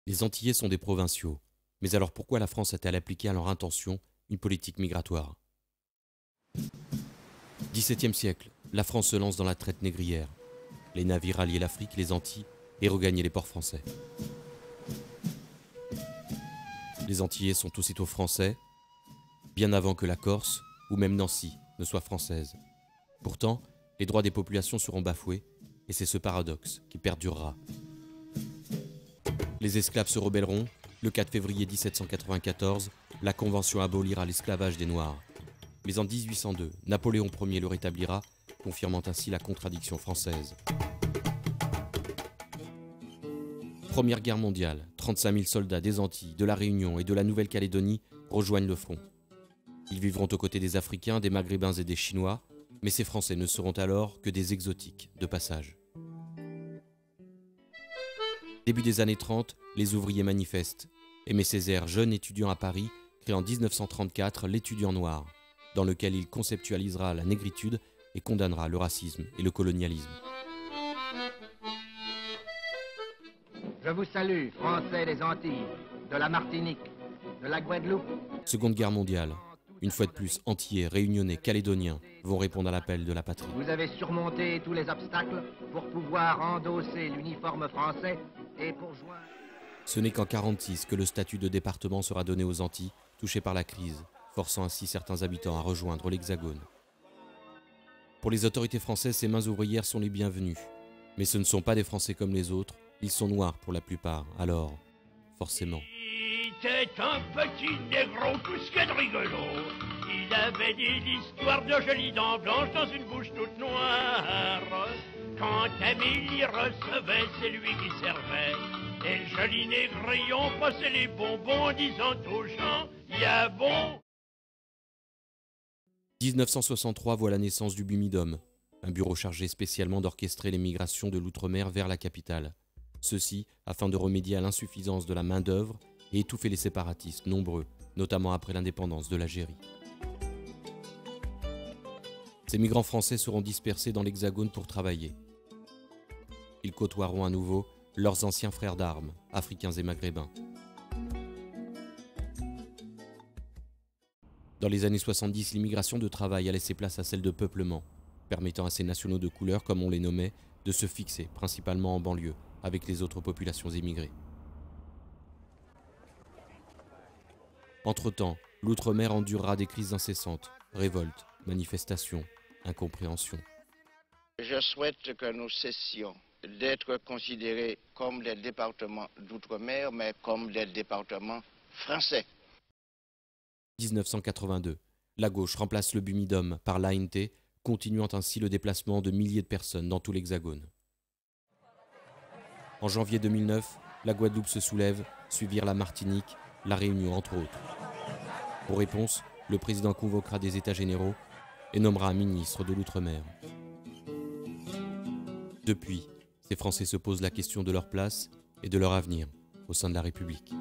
Les Antillais sont des provinciaux. Mais alors pourquoi la France a-t-elle appliqué à leur intention une politique migratoire? XVIIe siècle, la France se lance dans la traite négrière. Les navires alliaient l'Afrique, les Antilles et regagnaient les ports français. Les Antillais sont aussitôt français, bien avant que la Corse ou même Nancy ne soit française. Pourtant, les droits des populations seront bafoués et c'est ce paradoxe qui perdurera. Les esclaves se rebelleront. Le 4 février 1794, la Convention abolira l'esclavage des Noirs. Mais en 1802, Napoléon Ier le rétablira, confirmant ainsi la contradiction française. Première guerre mondiale, 35 000 soldats des Antilles, de la Réunion et de la Nouvelle-Calédonie rejoignent le front. Ils vivront aux côtés des Africains, des Maghrébins et des Chinois, mais ces Français ne seront alors que des exotiques de passage. Début des années 30, les ouvriers manifestent. Aimé Césaire, jeune étudiant à Paris, crée en 1934 l'Étudiant noir, dans lequel il conceptualisera la négritude et condamnera le racisme et le colonialisme. Je vous salue, Français des Antilles, de la Martinique, de la Guadeloupe. Seconde Guerre mondiale. Une fois de plus, Antillais, Réunionnais, Calédoniens vont répondre à l'appel de la patrie. Vous avez surmonté tous les obstacles pour pouvoir endosser l'uniforme français et pour joindre... Ce n'est qu'en 1946 que le statut de département sera donné aux Antilles, touchées par la crise, forçant ainsi certains habitants à rejoindre l'Hexagone. Pour les autorités françaises, ces mains ouvrières sont les bienvenues. Mais ce ne sont pas des Français comme les autres, ils sont noirs pour la plupart, alors, forcément. C'était un petit négro tout ce qu'il y a de rigolo. Il avait dit l'histoire de jolies dents blanches dans une bouche toute noire. Quand Émilie recevait, c'est lui qui servait. Et le joli négrillon passait les bonbons en disant aux gens, y'a bon. 1963 voit la naissance du Bumidum, un bureau chargé spécialement d'orchestrer les migrations de l'outre-mer vers la capitale. Ceci afin de remédier à l'insuffisance de la main-d'œuvre et étouffer les séparatistes nombreux, notamment après l'indépendance de l'Algérie. Ces migrants français seront dispersés dans l'Hexagone pour travailler. Ils côtoieront à nouveau leurs anciens frères d'armes, africains et maghrébins. Dans les années 70, l'immigration de travail a laissé place à celle de peuplement, permettant à ces nationaux de couleur, comme on les nommait, de se fixer, principalement en banlieue, avec les autres populations immigrées. Entre-temps, l'outre-mer endurera des crises incessantes, révoltes, manifestations, incompréhensions. Je souhaite que nous cessions d'être considérés comme des départements d'outre-mer, mais comme des départements français. 1982, la gauche remplace le Bumidum par l'ANT, continuant ainsi le déplacement de milliers de personnes dans tout l'Hexagone. En janvier 2009, la Guadeloupe se soulève, suivirent la Martinique, la Réunion entre autres. Pour réponse, le président convoquera des États généraux et nommera un ministre de l'Outre-mer. Depuis, ces Français se posent la question de leur place et de leur avenir au sein de la République.